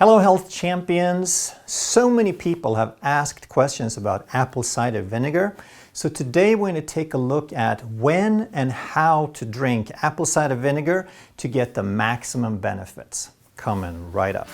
Hello health champions! So many people have asked questions about apple cider vinegar. So today we're going to take a look at when and how to drink apple cider vinegar to get the maximum benefits. Coming right up.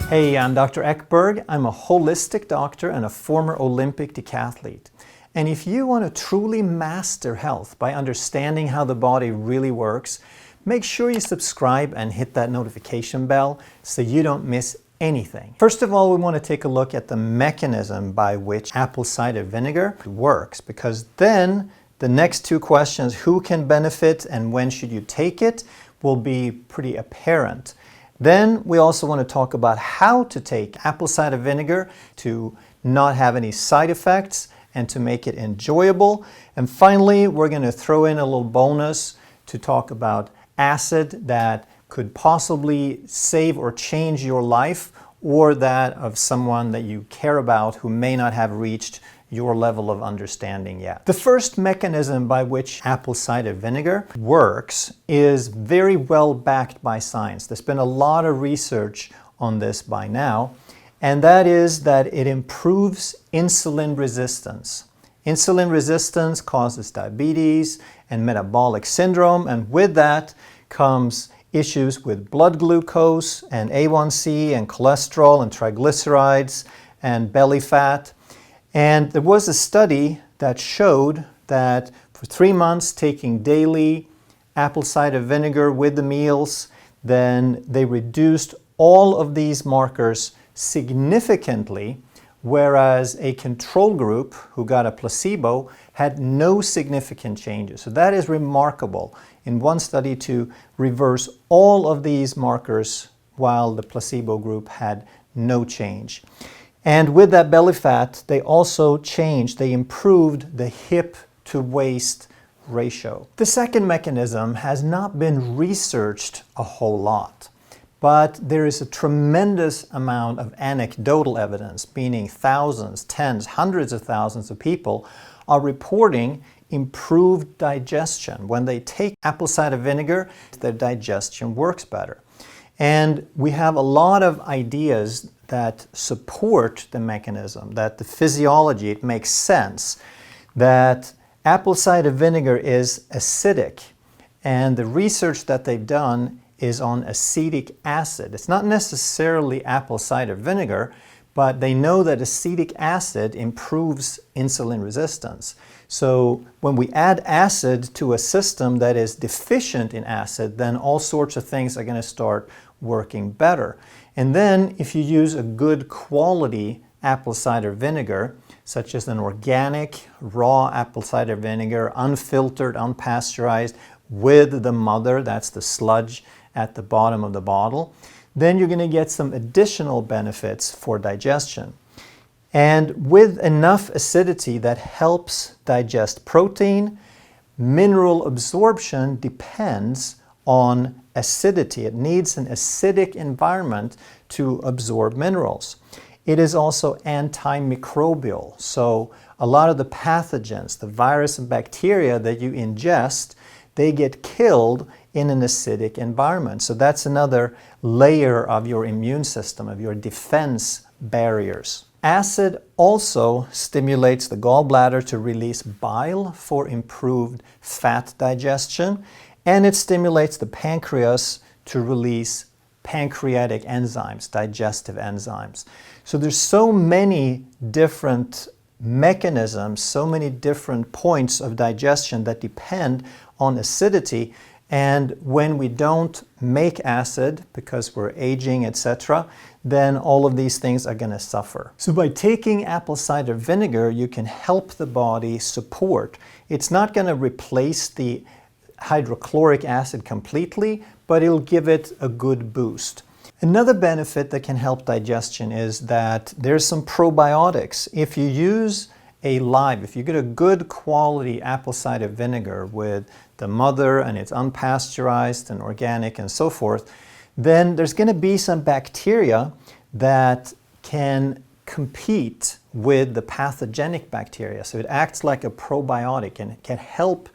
Hey, I'm Dr. Ekberg. I'm a holistic doctor and a former Olympic decathlete. And if you want to truly master health by understanding how the body really works, make sure you subscribe and hit that notification bell so you don't miss anything. First of all, we want to take a look at the mechanism by which apple cider vinegar works, because then the next two questions, who can benefit and when should you take it, will be pretty apparent. Then we also want to talk about how to take apple cider vinegar to not have any side effects and to make it enjoyable. And finally, we're going to throw in a little bonus to talk about acid that could possibly save or change your life, or that of someone that you care about who may not have reached your level of understanding yet. The first mechanism by which apple cider vinegar works is very well backed by science. There's been a lot of research on this by now, and that is that it improves insulin resistance. Insulin resistance causes diabetes and metabolic syndrome, and with that comes issues with blood glucose and A1C and cholesterol and triglycerides and belly fat. And there was a study that showed that for 3 months taking daily apple cider vinegar with the meals, then they reduced all of these markers significantly, whereas a control group who got a placebo had no significant changes. So that is remarkable in one study to reverse all of these markers while the placebo group had no change. And with that belly fat, they also they improved the hip to waist ratio. The second mechanism has not been researched a whole lot, but there is a tremendous amount of anecdotal evidence, meaning thousands, tens, hundreds of thousands of people are reporting improved digestion. When they take apple cider vinegar, their digestion works better. And we have a lot of ideas that support the mechanism, that the physiology, it makes sense, that apple cider vinegar is acidic. And the research that they've done is on acetic acid. It's not necessarily apple cider vinegar, but they know that acetic acid improves insulin resistance. So when we add acid to a system that is deficient in acid, then all sorts of things are going to start working better. And then if you use a good quality apple cider vinegar, such as an organic raw apple cider vinegar, unfiltered, unpasteurized, with the mother, that's the sludge at the bottom of the bottle, then you're going to get some additional benefits for digestion. And with enough acidity that helps digest protein, mineral absorption depends on acidity. It needs an acidic environment to absorb minerals. It is also antimicrobial, so a lot of the pathogens, the virus and bacteria that you ingest, they get killed in an acidic environment. So that's another layer of your immune system, of your defense barriers. Acid also stimulates the gallbladder to release bile for improved fat digestion, and it stimulates the pancreas to release pancreatic enzymes, digestive enzymes. So there's so many different mechanisms, so many different points of digestion that depend on acidity. And when we don't make acid because we're aging, etc., then all of these things are going to suffer. So by taking apple cider vinegar, you can help the body support. It's not going to replace the hydrochloric acid completely, but it'll give it a good boost. Another benefit that can help digestion is that there's some probiotics. If you use if you get a good quality apple cider vinegar with the mother and it's unpasteurized and organic and so forth, then there's going to be some bacteria that can compete with the pathogenic bacteria. So it acts like a probiotic and can help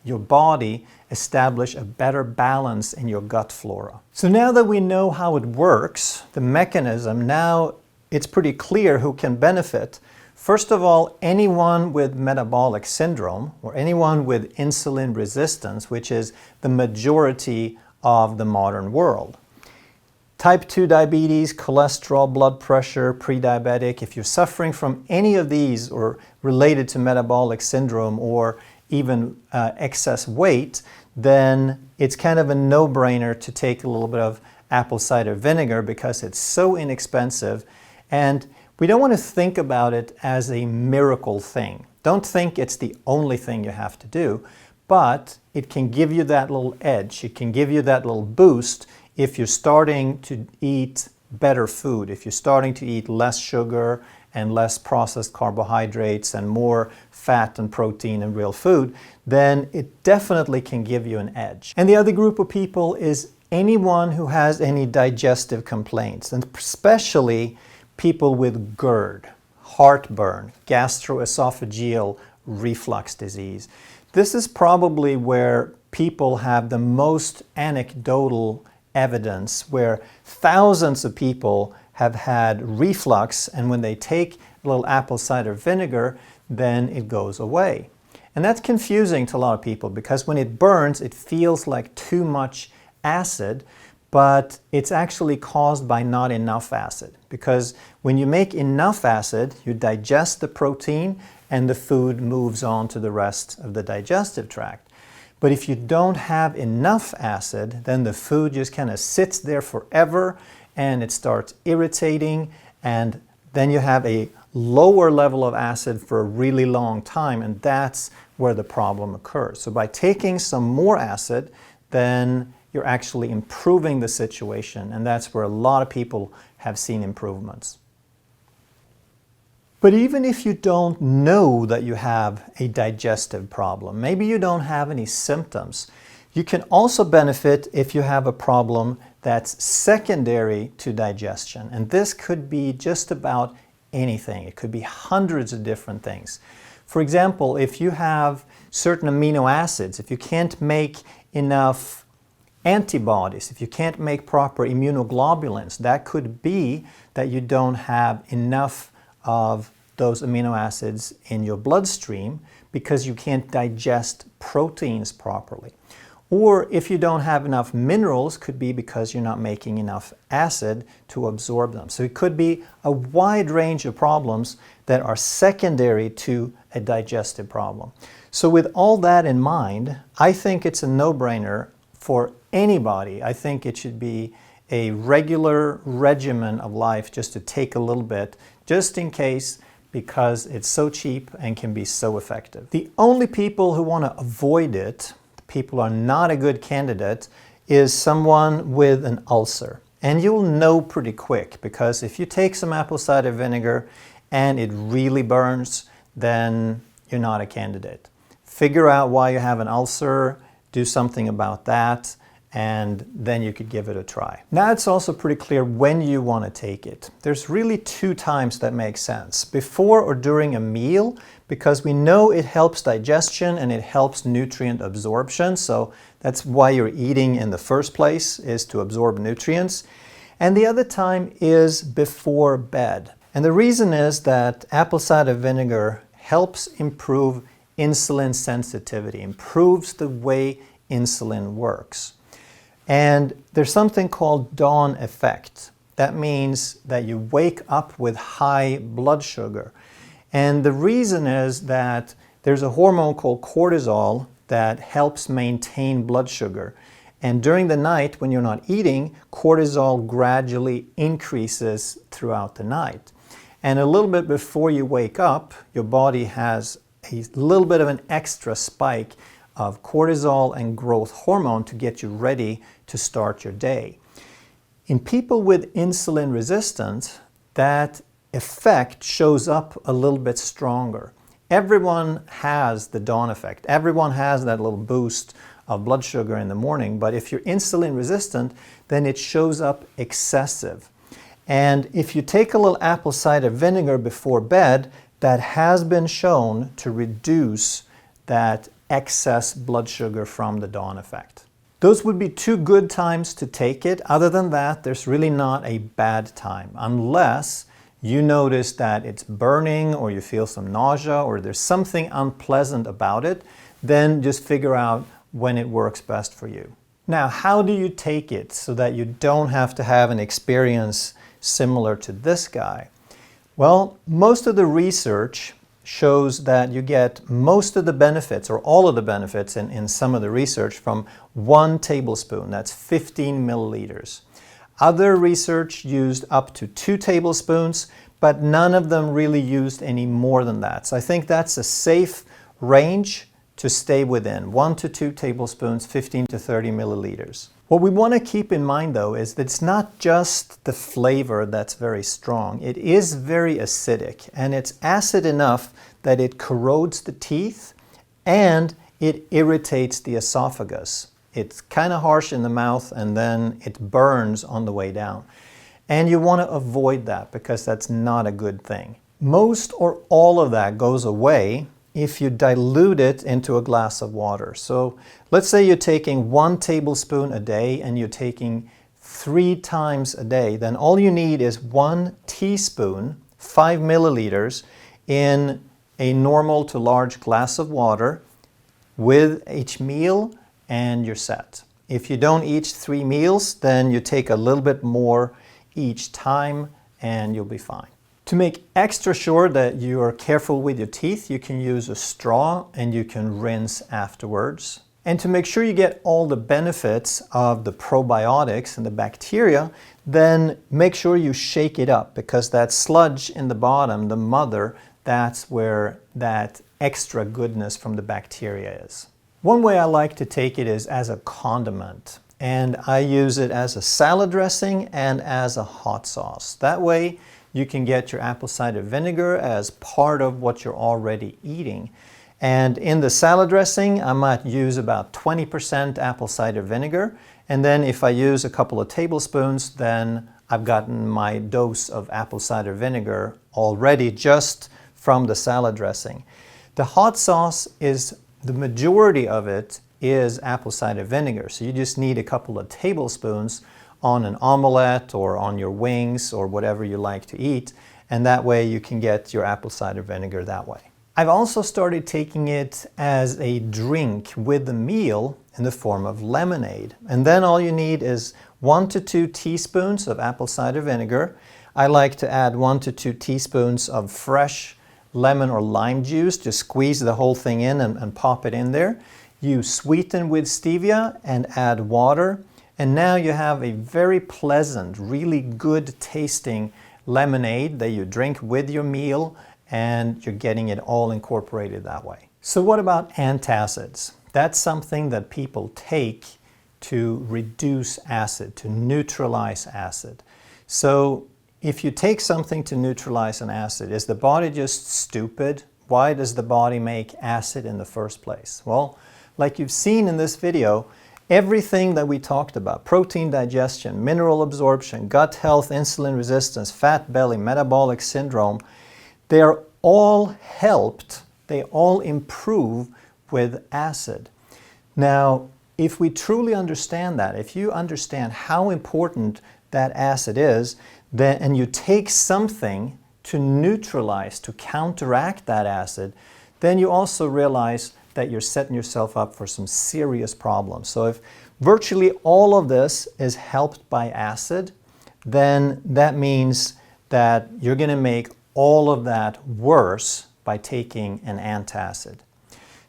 your body establish a better balance in your gut flora. So now that we know how it works, the mechanism, now it's pretty clear who can benefit. First of all, anyone with metabolic syndrome or anyone with insulin resistance, which is the majority of the modern world. Type 2 diabetes, cholesterol, blood pressure, pre-diabetic, if you're suffering from any of these or related to metabolic syndrome or even excess weight, then it's kind of a no-brainer to take a little bit of apple cider vinegar because it's so inexpensive. And we don't want to think about it as a miracle thing. Don't think it's the only thing you have to do, but it can give you that little edge. It can give you that little boost if you're starting to eat better food, if you're starting to eat less sugar and less processed carbohydrates and more fat and protein and real food, then it definitely can give you an edge. And the other group of people is anyone who has any digestive complaints, and especially people with GERD, heartburn, gastroesophageal reflux disease. This is probably where people have the most anecdotal evidence, where thousands of people have had reflux, and when they take a little apple cider vinegar, then it goes away. And that's confusing to a lot of people because when it burns, it feels like too much acid, but it's actually caused by not enough acid. Because when you make enough acid, you digest the protein and the food moves on to the rest of the digestive tract. But if you don't have enough acid, then the food just kind of sits there forever and it starts irritating, and then you have a lower level of acid for a really long time, and that's where the problem occurs. So by taking some more acid, then you're actually improving the situation, and that's where a lot of people have seen improvements. But even if you don't know that you have a digestive problem, maybe you don't have any symptoms, you can also benefit if you have a problem that's secondary to digestion. And this could be just about anything. It could be hundreds of different things. For example, if you have certain amino acids, if you can't make enough antibodies, if you can't make proper immunoglobulins, that could be that you don't have enough of those amino acids in your bloodstream because you can't digest proteins properly. Or if you don't have enough minerals, could be because you're not making enough acid to absorb them. So it could be a wide range of problems that are secondary to a digestive problem. So with all that in mind, I think it's a no-brainer for anybody. I think it should be a regular regimen of life just to take a little bit, just in case, because it's so cheap and can be so effective. The only people who want to avoid it, people are not a good candidate, is someone with an ulcer. And you'll know pretty quick, because if you take some apple cider vinegar and it really burns, then you're not a candidate. Figure out why you have an ulcer, do something about that, and then you could give it a try. Now it's also pretty clear when you want to take it. There's really two times that make sense. Before or during a meal, because we know it helps digestion and it helps nutrient absorption, so that's why you're eating in the first place, is to absorb nutrients. And the other time is before bed. And the reason is that apple cider vinegar helps improve insulin sensitivity, improves the way insulin works. And there's something called dawn effect. That means that you wake up with high blood sugar. And the reason is that there's a hormone called cortisol that helps maintain blood sugar. And during the night, when you're not eating, cortisol gradually increases throughout the night. And a little bit before you wake up, your body has a little bit of an extra spike of cortisol and growth hormone to get you ready to start your day. In people with insulin resistance, that effect shows up a little bit stronger. Everyone has the dawn effect. Everyone has that little boost of blood sugar in the morning, but if you're insulin resistant, then it shows up excessive. And if you take a little apple cider vinegar before bed, that has been shown to reduce that excess blood sugar from the dawn effect. Those would be 2 good times to take it. Other than that, there's really not a bad time, unless you notice that it's burning or you feel some nausea or there's something unpleasant about it. Then just figure out when it works best for you. Now, how do you take it so that you don't have to have an experience similar to this guy? Well, most of the research shows that you get most of the benefits, or all of the benefits in some of the research, from 1 tablespoon. That's 15 milliliters. Other research used up to 2 tablespoons, but none of them really used any more than that. So I think that's a safe range to stay within, 1 to 2 tablespoons, 15 to 30 milliliters. What we want to keep in mind though is that it's not just the flavor that's very strong. It is very acidic, and it's acid enough that it corrodes the teeth and it irritates the esophagus. It's kind of harsh in the mouth and then it burns on the way down. And you want to avoid that because that's not a good thing. Most or all of that goes away if you dilute it into a glass of water. So let's say you're taking 1 tablespoon a day and you're taking 3 times a day, then all you need is 1 teaspoon, 5 milliliters, in a normal to large glass of water with each meal, and you're set. If you don't eat 3 meals, then you take a little bit more each time and you'll be fine. To make extra sure that you are careful with your teeth, you can use a straw and you can rinse afterwards. And to make sure you get all the benefits of the probiotics and the bacteria, then make sure you shake it up, because that sludge in the bottom, the mother, that's where that extra goodness from the bacteria is. One way I like to take it is as a condiment, and I use it as a salad dressing and as a hot sauce. That way you can get your apple cider vinegar as part of what you're already eating. And in the salad dressing, I might use about 20% apple cider vinegar. And then if I use a couple of tablespoons, then I've gotten my dose of apple cider vinegar already just from the salad dressing. The hot sauce is, the majority of it is apple cider vinegar. So you just need a couple of tablespoons on an omelette or on your wings or whatever you like to eat, and that way you can get your apple cider vinegar that way. I've also started taking it as a drink with the meal in the form of lemonade, and then all you need is 1 to 2 teaspoons of apple cider vinegar. I like to add 1 to 2 teaspoons of fresh lemon or lime juice. Just squeeze the whole thing in and pop it in there. You sweeten with stevia and add water. And now you have a very pleasant, really good tasting lemonade that you drink with your meal, and you're getting it all incorporated that way. So what about antacids? That's something that people take to reduce acid, to neutralize acid. So if you take something to neutralize an acid, is the body just stupid? Why does the body make acid in the first place? Well, like you've seen in this video, everything that we talked about, protein digestion, mineral absorption, gut health, insulin resistance, fat belly, metabolic syndrome, they are all helped, they all improve with acid. Now, if we truly understand that, if you understand how important that acid is, then, and you take something to neutralize, to counteract that acid, then you also realize that you're setting yourself up for some serious problems. So if virtually all of this is helped by acid, then that means that you're going to make all of that worse by taking an antacid.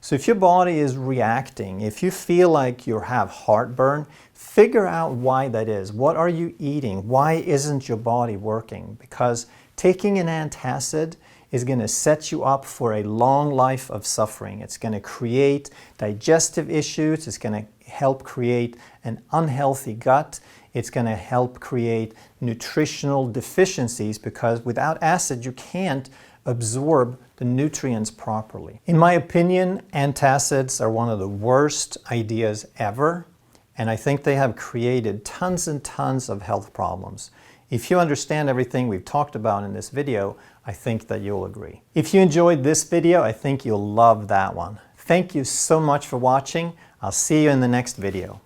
So if your body is reacting, if you feel like you have heartburn, figure out why that is. What are you eating? Why isn't your body working? Because taking an antacid is going to set you up for a long life of suffering. It's going to create digestive issues. It's going to help create an unhealthy gut. It's going to help create nutritional deficiencies, because without acid you can't absorb the nutrients properly. In my opinion, antacids are one of the worst ideas ever, and I think they have created tons and tons of health problems. If you understand everything we've talked about in this video, I think that you'll agree. If you enjoyed this video, I think you'll love that one. Thank you so much for watching. I'll see you in the next video.